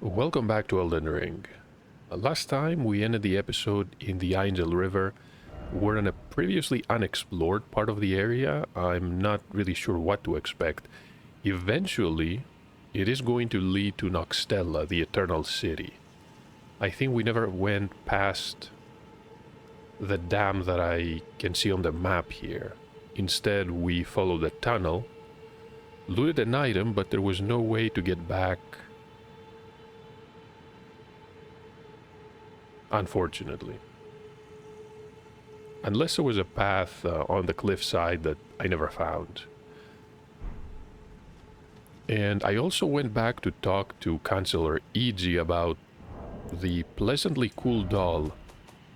Welcome back to Elden Ring. Last time we ended the episode in the Angel River. We're in a previously unexplored part of the area. I'm not really sure what to expect. Eventually, it is going to lead to Noxtella, the Eternal City. I think we never went past the dam that I can see on the map here. Instead, we followed a tunnel, looted an item, but there was no way to get back, unfortunately. Unless there was a path on the cliffside that I never found. And I also went back to talk to Counselor E.G. about the pleasantly cool doll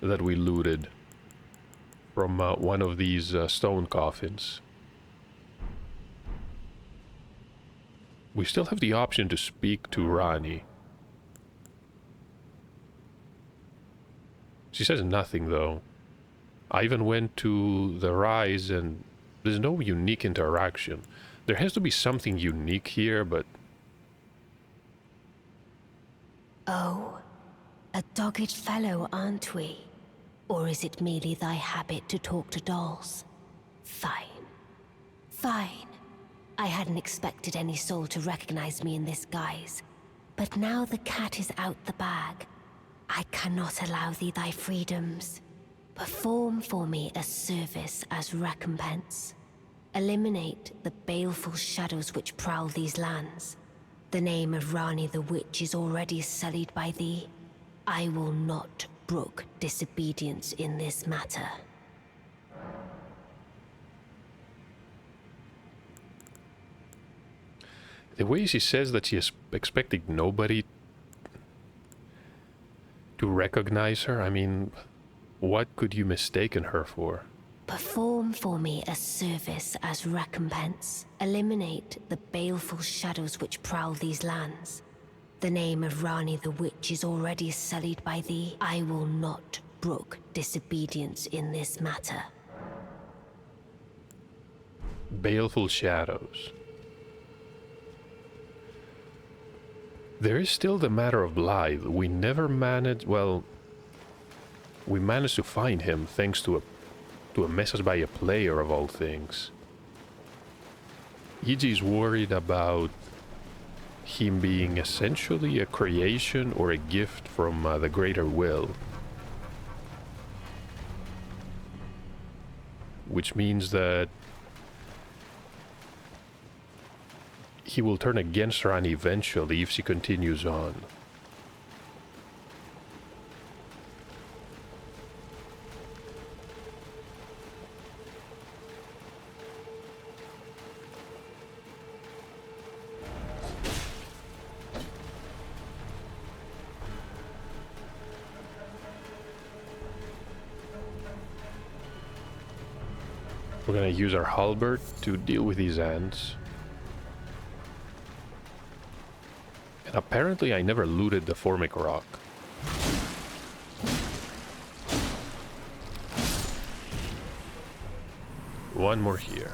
that we looted from one of these stone coffins. We still have the option to speak to Ranni. She says nothing, though. I even went to the Rise, and there's no unique interaction. There has to be something unique here, but... Oh, a dogged fellow, aren't we? Or is it merely thy habit to talk to dolls? Fine. Fine. I hadn't expected any soul to recognize me in this guise. But now the cat is out the bag. I cannot allow thee thy freedoms. Perform for me a service as recompense. Eliminate the baleful shadows which prowl these lands. The name of Ranni the Witch is already sullied by thee. I will not brook disobedience in this matter. The way she says that she is expecting nobody to recognize her, I mean, what could you mistaken her for? Perform for me a service as recompense. Eliminate the baleful shadows which prowl these lands. The name of Ranni the Witch is already sullied by thee. I will not brook disobedience in this matter. Baleful shadows. There is still the matter of Blythe. We never managed, well, we managed to find him thanks to a message by a player of all things. E.G.'s worried about him being essentially a creation or a gift from the greater will. Which means that he will turn against Ranni eventually if she continues on. We're gonna use our halberd to deal with these ants. And apparently I never looted the formic rock. One more here.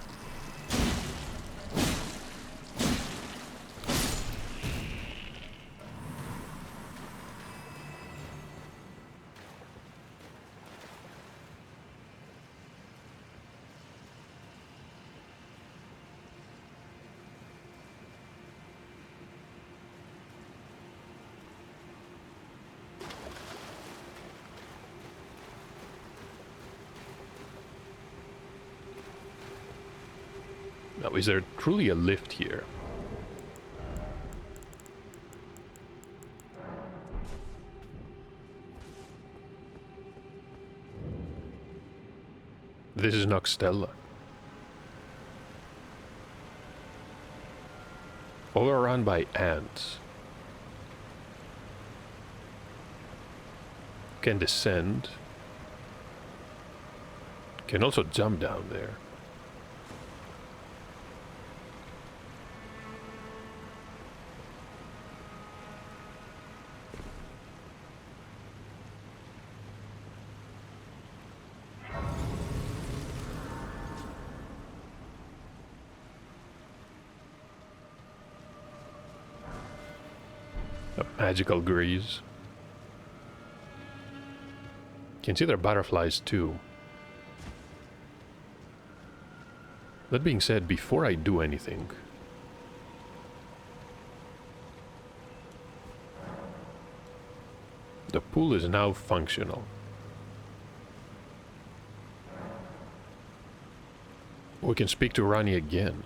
Now, is there truly a lift here? This is Noxtella. Overrun by ants. Can descend. Can also jump down there. A magical grease. Can see there are butterflies too. That being said, before I do anything, the pool is now functional. We can speak to Ranni again.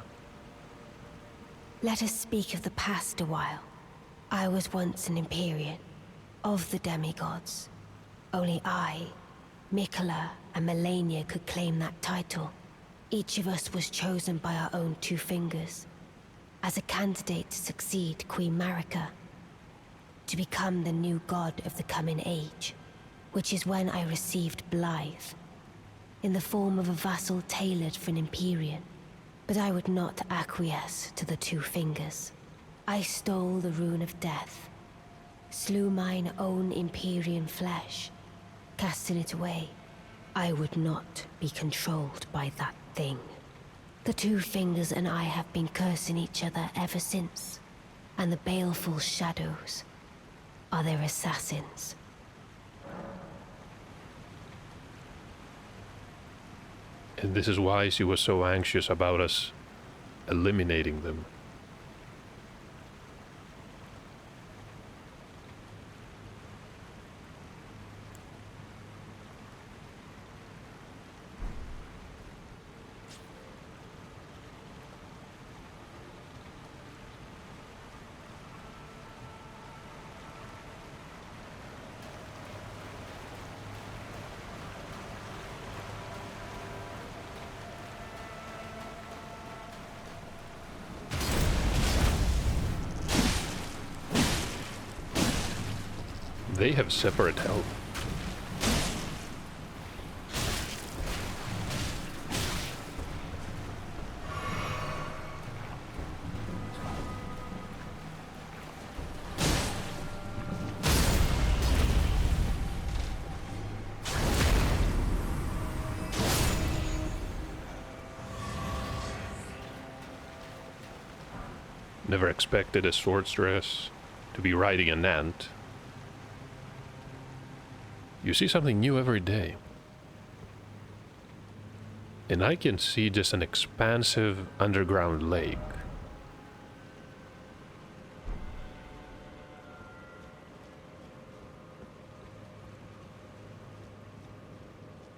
Let us speak of the past a while. I was once an Empyrean, of the demigods. Only I, Mikola, and Melania could claim that title. Each of us was chosen by our own two fingers, as a candidate to succeed Queen Marika, to become the new god of the coming age, which is when I received Blythe, in the form of a vassal tailored for an Empyrean. But I would not acquiesce to the two fingers. I stole the rune of death, slew mine own Empyrean flesh, casting it away. I would not be controlled by that thing. The two fingers and I have been cursing each other ever since, and the baleful shadows are their assassins. And this is why she was so anxious about us eliminating them. They have separate health. Never expected a sorceress to be riding an ant. You see something new every day. And I can see just an expansive underground lake.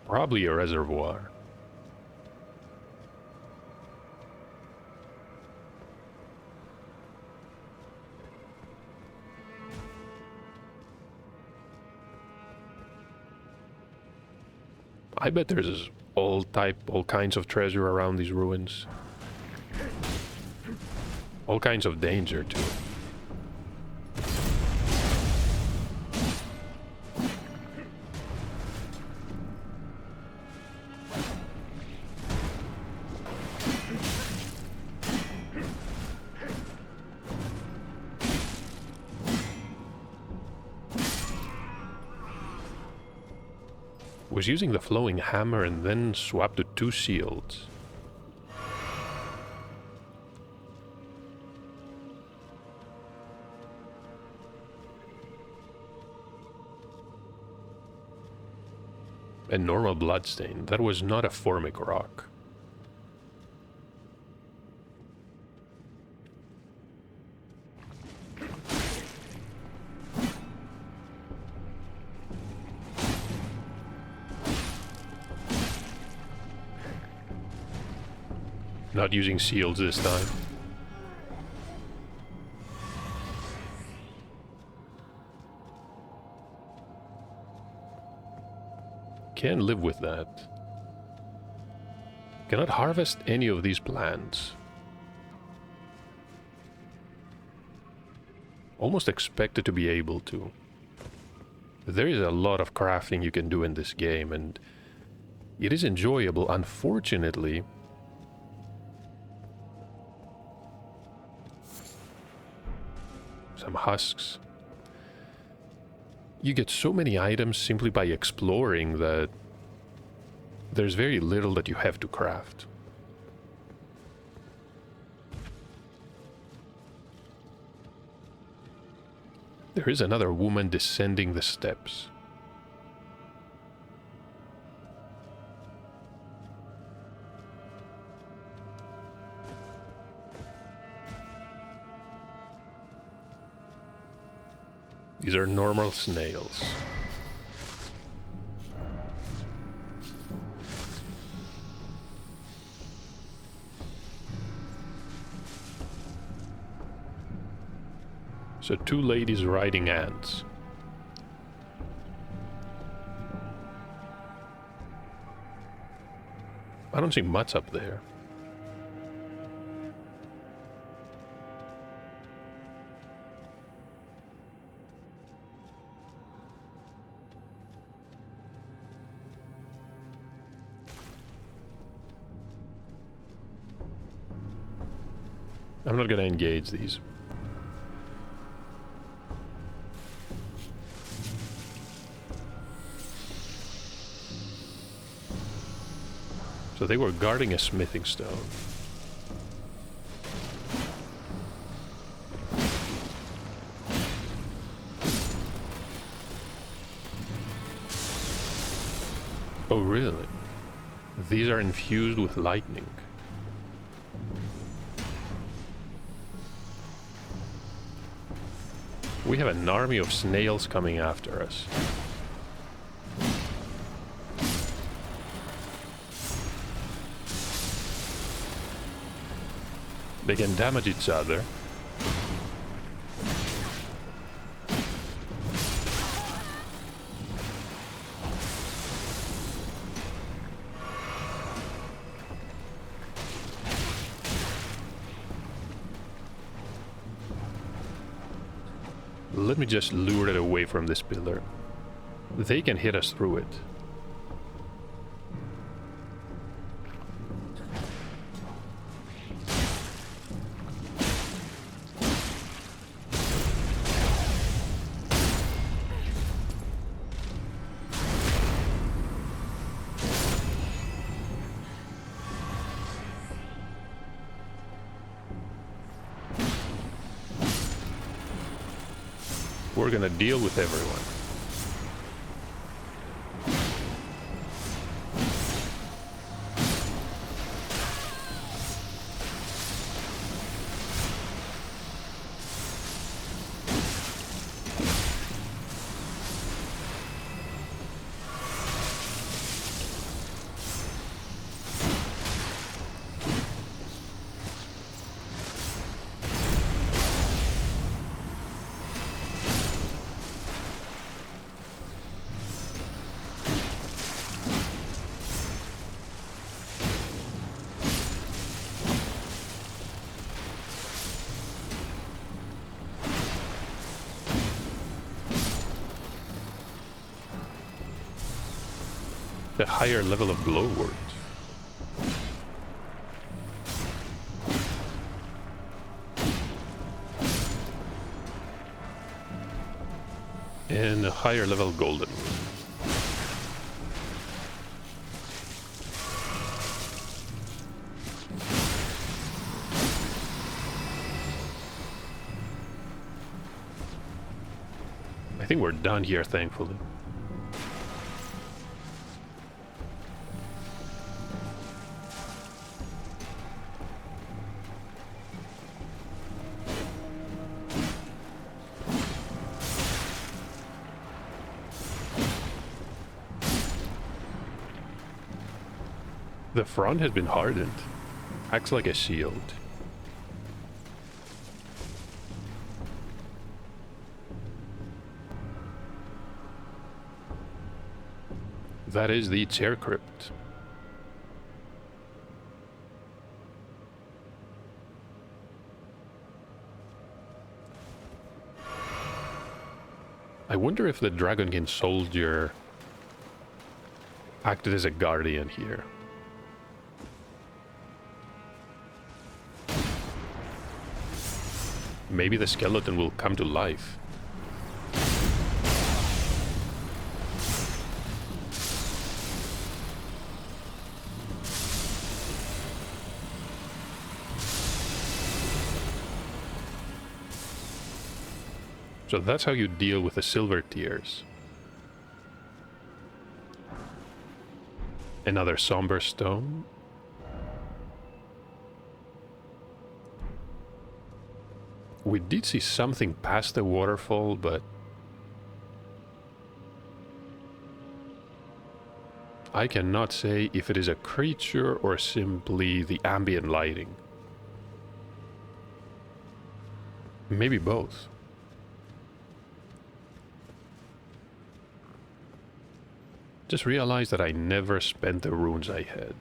Probably a reservoir. I bet there's all kinds of treasure around these ruins. All kinds of danger too. Was using the flowing hammer and then swapped to two shields. A normal bloodstain. That was not a formic rock. Not using shields this time. Can't live with that. Cannot harvest any of these plants. Almost expected to be able to. There is a lot of crafting you can do in this game, and it is enjoyable. Unfortunately, some husks. You get so many items simply by exploring that there's very little that you have to craft. There is another woman descending the steps. These are normal snails. So 2 ladies riding ants. I don't see much up there. I'm not gonna engage these. So they were guarding a smithing stone. Oh, really? These are infused with lightning. We have an army of snails coming after us. They can damage each other. Let me just lure it away from this pillar. They can hit us through it. We're gonna deal with everyone. The higher level of glowworms. And a higher level golden. I think we're done here, thankfully. The front has been hardened. Acts like a shield. That is the chair crypt. I wonder if the Dragonkin soldier acted as a guardian here. Maybe the skeleton will come to life. So that's how you deal with the silver tiers. Another somber stone. We did see something past the waterfall, but I cannot say if it is a creature or simply the ambient lighting. Maybe both. Just realized that I never spent the runes I had.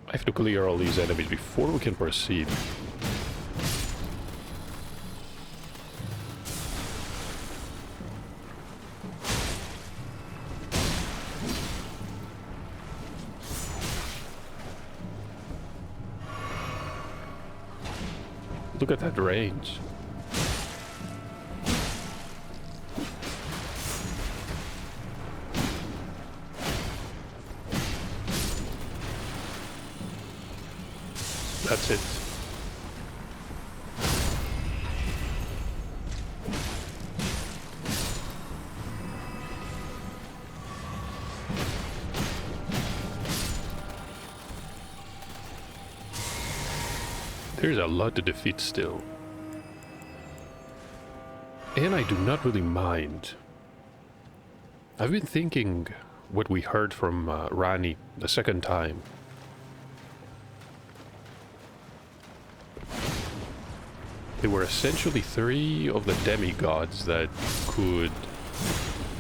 I have to clear all these enemies before we can proceed. Look at that range. That's it. There's a lot to defeat still. And I do not really mind. I've been thinking what we heard from Ranni the second time. There were essentially 3 of the demigods that could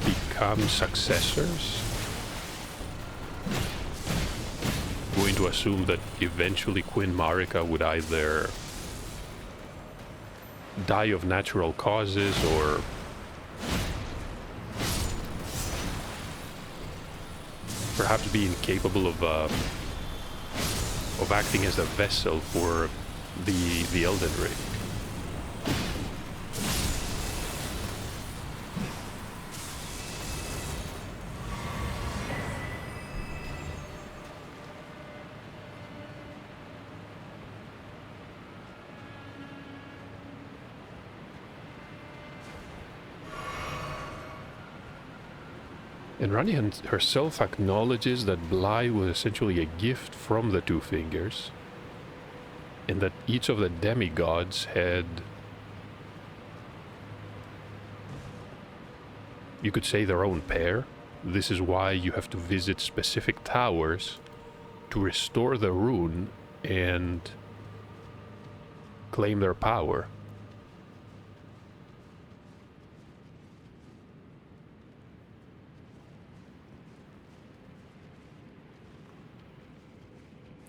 become successors. I'm going to assume that eventually Queen Marika would either die of natural causes or perhaps be incapable of acting as a vessel for the Elden Ring. And Ranni herself acknowledges that Blythe was essentially a gift from the Two Fingers, and that each of the demigods had, you could say, their own pair. This is why you have to visit specific towers to restore the rune and claim their power.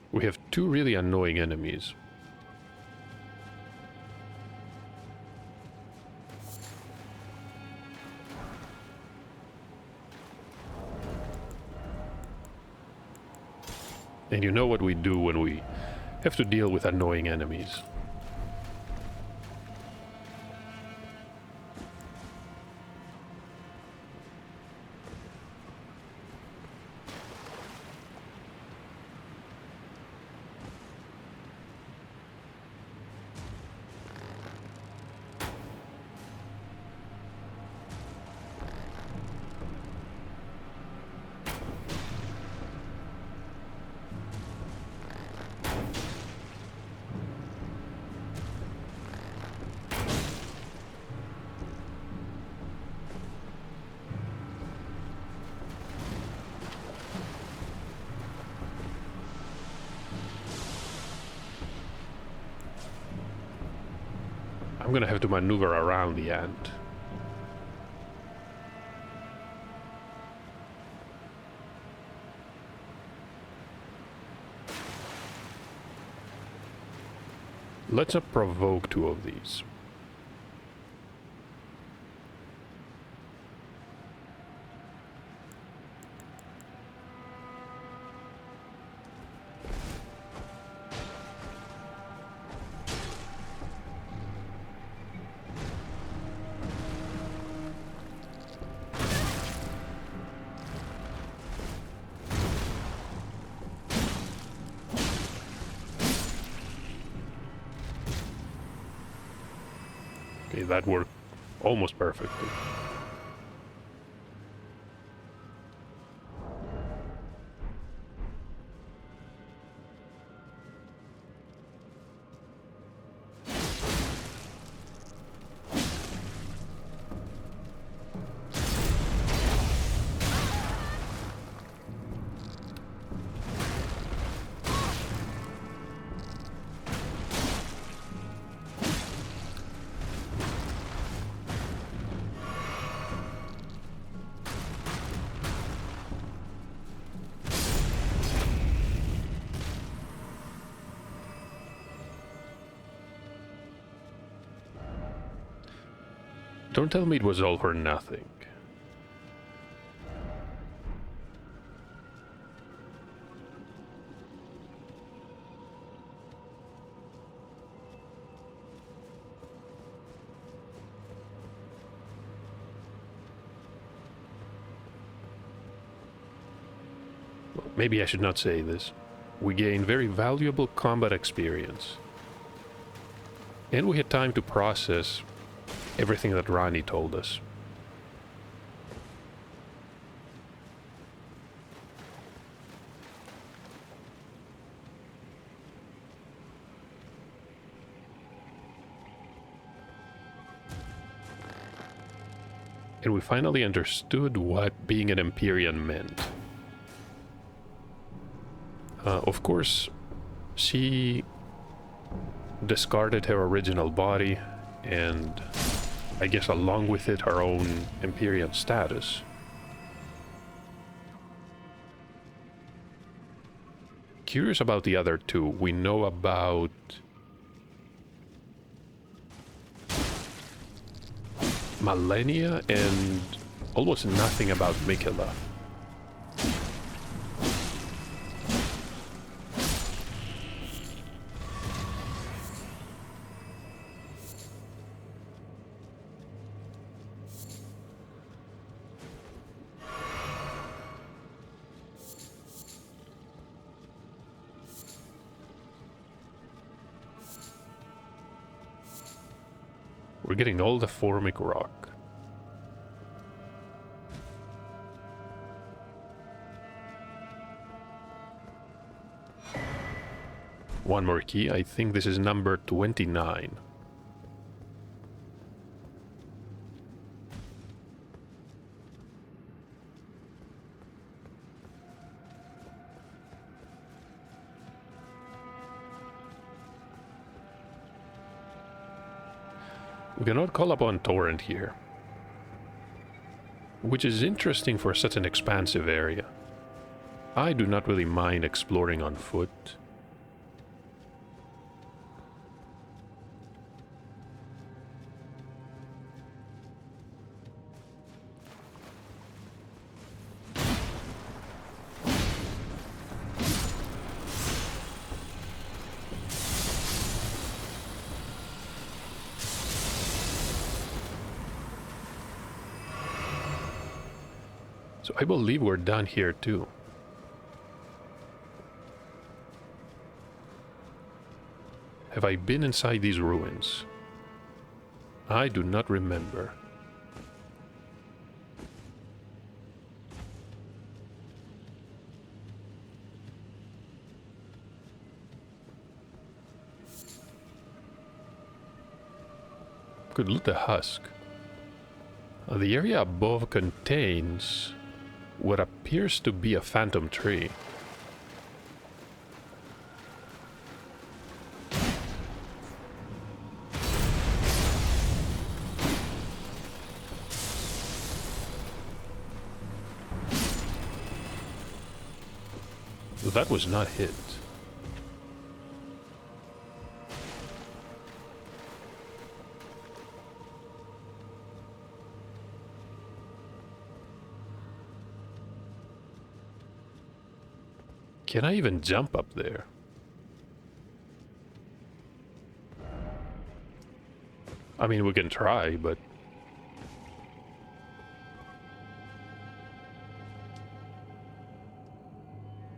We have 2 really annoying enemies. And you know what we do when we have to deal with annoying enemies. I'm gonna have to maneuver around the ant. Let's not provoke two of these. Okay, that worked almost perfectly. Don't tell me it was all for nothing. Well, maybe I should not say this. We gained very valuable combat experience. And we had time to process everything that Ranni told us. And we finally understood what being an Empyrean meant. Of course, she discarded her original body and I guess along with it her own Empyrean status. Curious about the other two. We know about Malenia and almost nothing about Mikela. We're getting all the formic rock. One more key. I think this is number 29. We cannot call upon Torrent here, which is interesting for such an expansive area. I do not really mind exploring on foot. So I believe we're done here too. Have I been inside these ruins? I do not remember. Could loot the husk. The area above contains what appears to be a phantom tree. That was not hit. Can I even jump up there? I mean, we can try, but...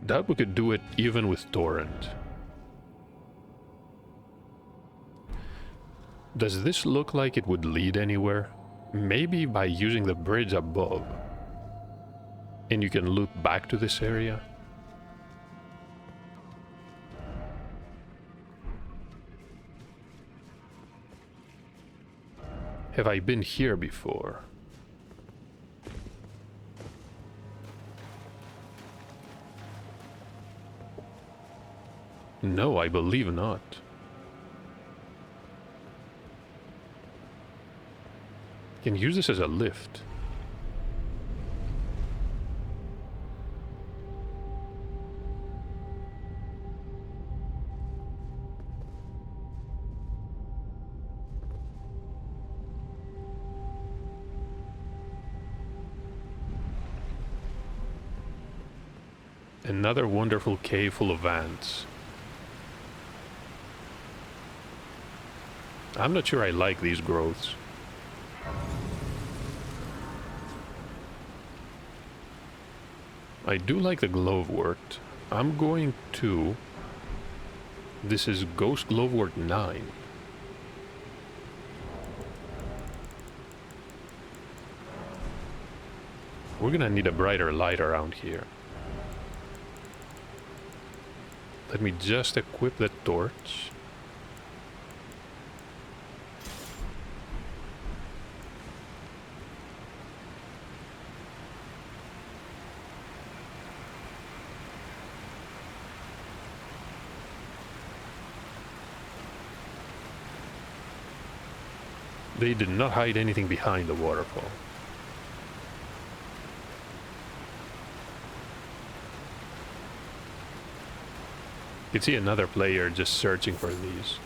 doubt we could do it even with Torrent. Does this look like it would lead anywhere? Maybe by using the bridge above. And you can loop back to this area? Have I been here before? No, I believe not. Can use this as a lift. Another wonderful cave full of ants. I'm not sure I like these growths. I do like the glowwort. I'm going to... This is Ghost Glowwort 9. We're gonna need a brighter light around here. Let me just equip the torch. They did not hide anything behind the waterfall. You can see another player just searching for these.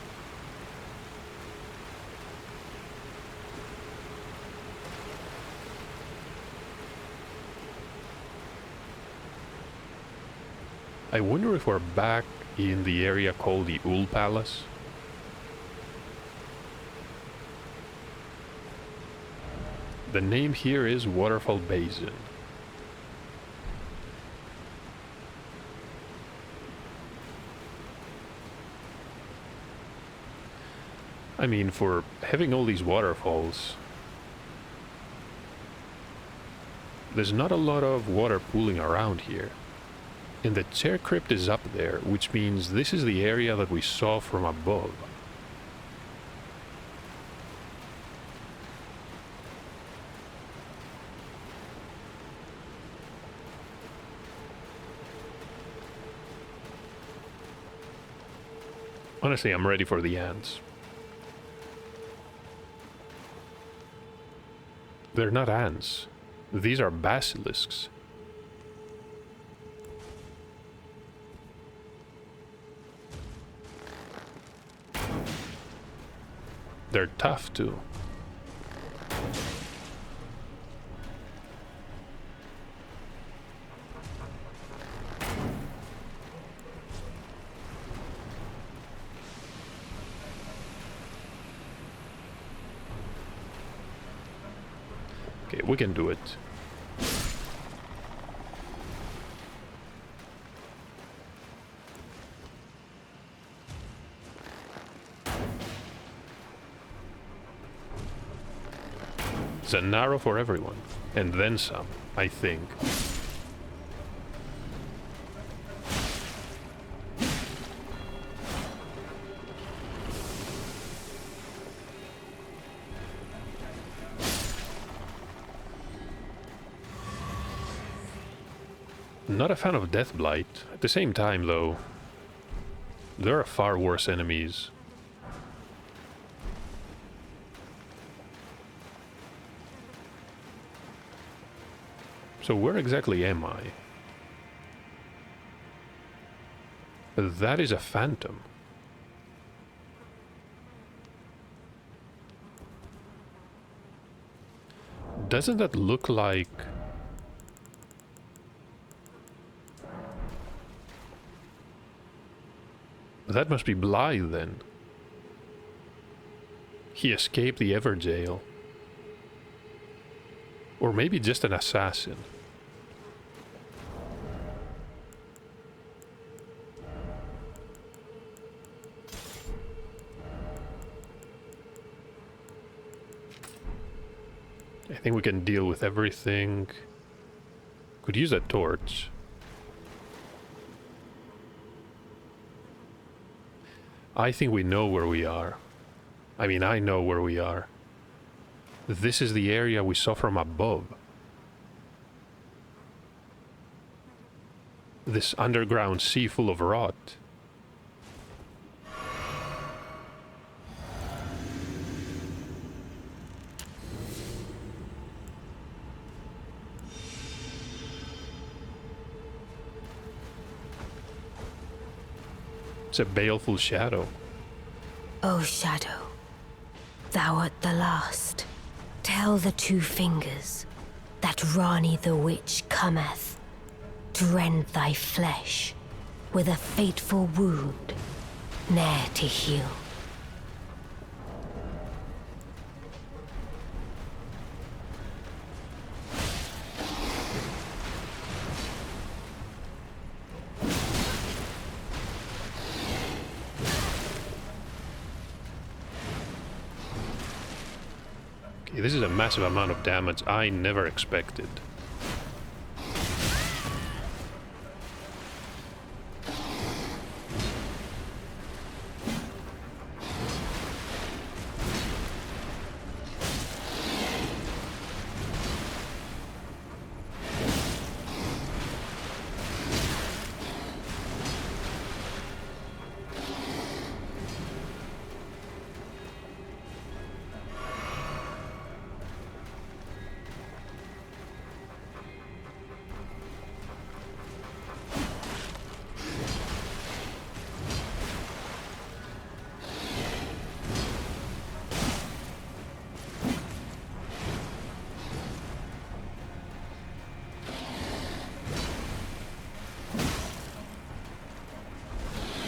I wonder if we're back in the area called the Ul Palace. The name here is Waterfall Basin. I mean, for having all these waterfalls, there's not a lot of water pooling around here. And the chair crypt is up there, which means this is the area that we saw from above. Honestly, I'm ready for the ants. They're not ants. These are basilisks. They're tough too. Okay, we can do it. It's an arrow for everyone, and then some, I think. Not a fan of Deathblight. At the same time, though, there are far worse enemies. So where exactly am I? That is a phantom. Doesn't that look like... That must be Blythe then. He escaped the Everjail. Or maybe just an assassin. I think we can deal with everything. Could use a torch. I think we know where we are. I mean, I know where we are. This is the area we saw from above. This underground sea full of rot. It's a baleful shadow. O shadow, thou art the last. Tell the two fingers that Ranni the witch cometh to rend thy flesh with a fateful wound, ne'er to heal. This is a massive amount of damage I never expected.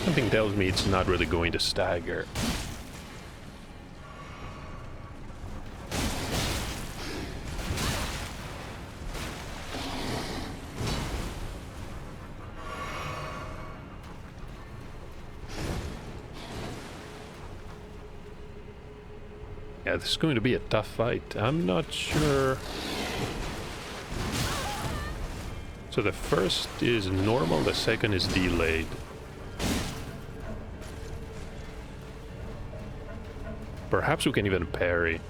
Something tells me it's not really going to stagger. Yeah, this is going to be a tough fight. I'm not sure. So the first is normal, the second is delayed. Perhaps we can even parry.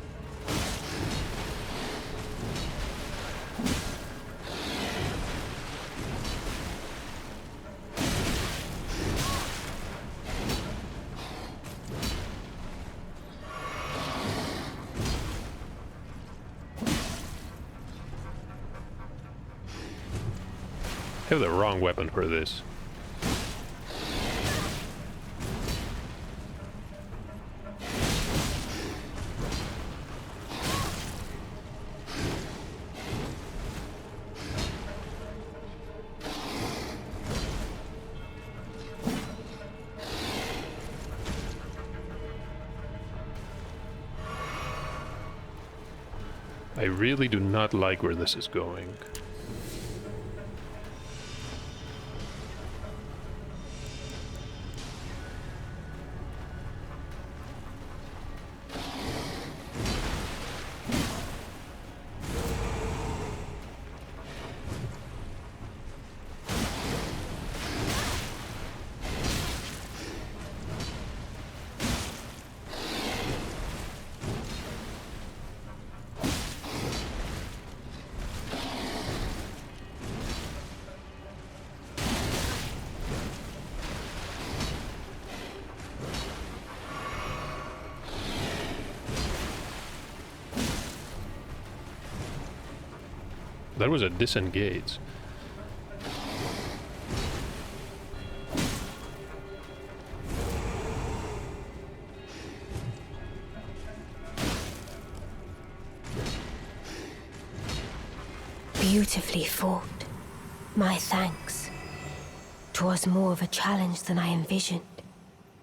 I have the wrong weapon for this. I really do not like where this is going. That was a disengage. Beautifully fought. My thanks. 'Twas more of a challenge than I envisioned.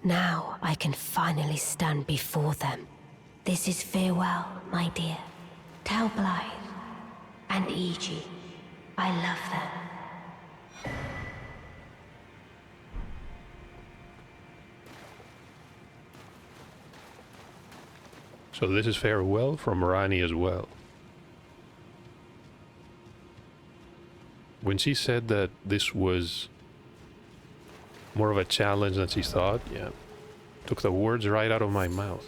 Now I can finally stand before them. This is farewell, my dear. Tell Blythe and Iji I love them. So this is farewell from Ranni as well. When she said that this was more of a challenge than she thought, yeah, took the words right out of my mouth.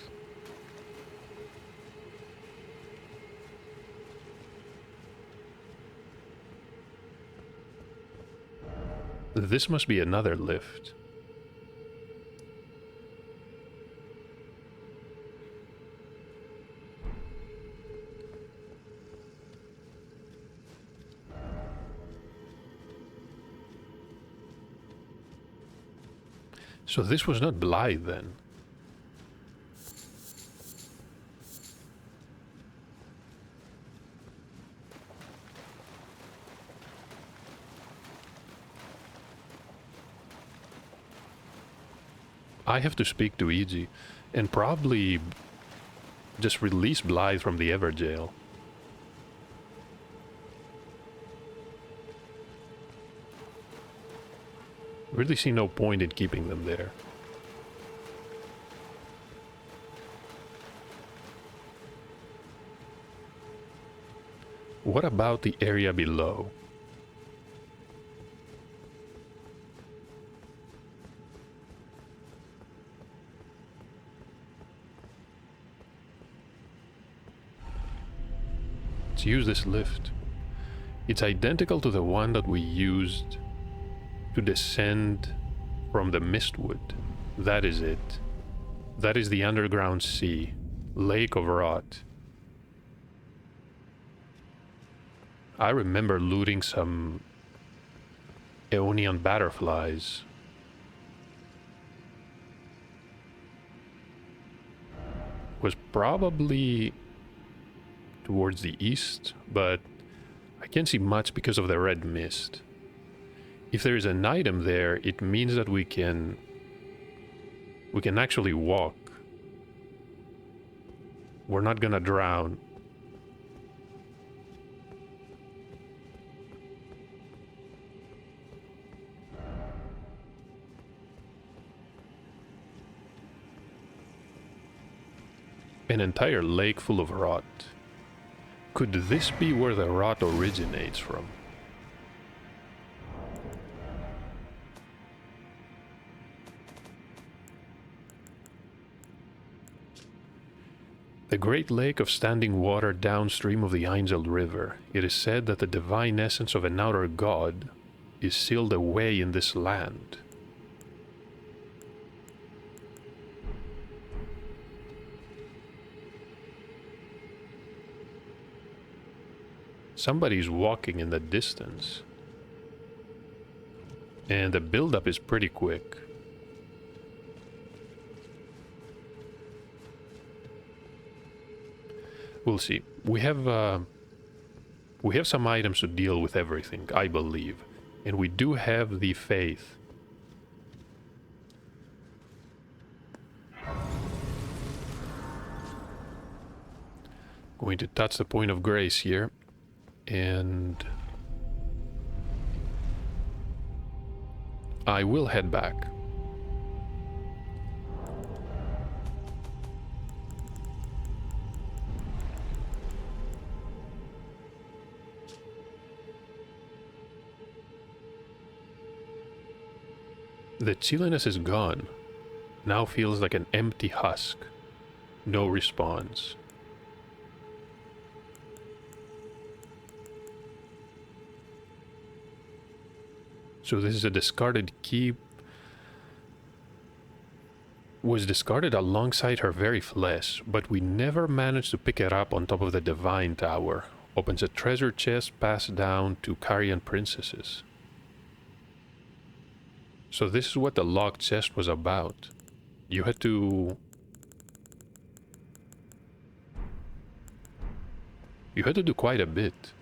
This must be another lift. So this was not Blythe then. I have to speak to Iji and probably just release Blythe from the Everjail. Really see no point in keeping them there. What about the area below? Let's use this lift. It's identical to the one that we used to descend from the Mistwood. That is it. That is the underground sea, lake of rot. I remember looting some Aeonian butterflies. Was probably towards the east, but I can't see much because of the red mist. If there is an item there, it means that we can actually walk. We're not gonna drown. An entire lake full of rot. Could this be where the rot originates from? The great lake of standing water downstream of the Angel River. It is said that the divine essence of an outer god is sealed away in this land. Somebody's walking in the distance. And the buildup is pretty quick. We'll see. We have some items to deal with everything, I believe. And we do have the faith. Going to touch the point of grace here. And I will head back. The chilliness is gone. Now feels like an empty husk. No response. So this is a discarded key. Was discarded alongside her very flesh, but we never managed to pick it up on top of the Divine Tower. Opens a treasure chest passed down to Carian princesses. So this is what the locked chest was about. You had to do quite a bit.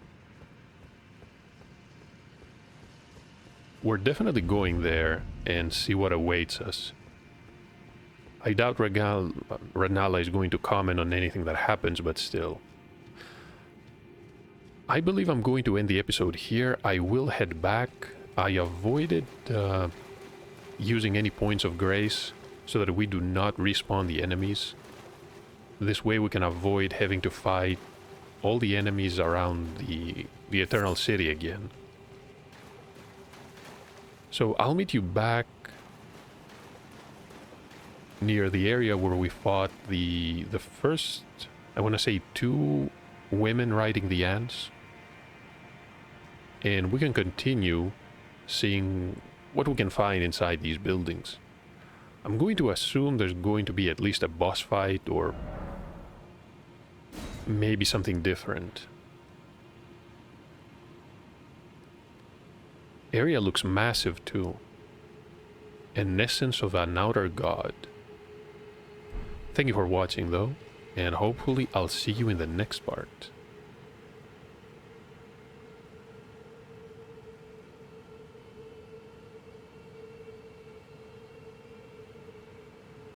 we're definitely going there and see what awaits us. I doubt Ranala is going to comment on anything that happens, but still. I believe I'm going to end the episode here. I will head back. I avoided using any points of grace so that we do not respawn the enemies. This way we can avoid having to fight all the enemies around the Eternal City again. So I'll meet you back near the area where we fought the first, I want to say, 2 women riding the ants. And we can continue seeing what we can find inside these buildings. I'm going to assume there's going to be at least a boss fight or maybe something different. Area looks massive too. An essence of an outer god. Thank you for watching though, and hopefully I'll see you in the next part.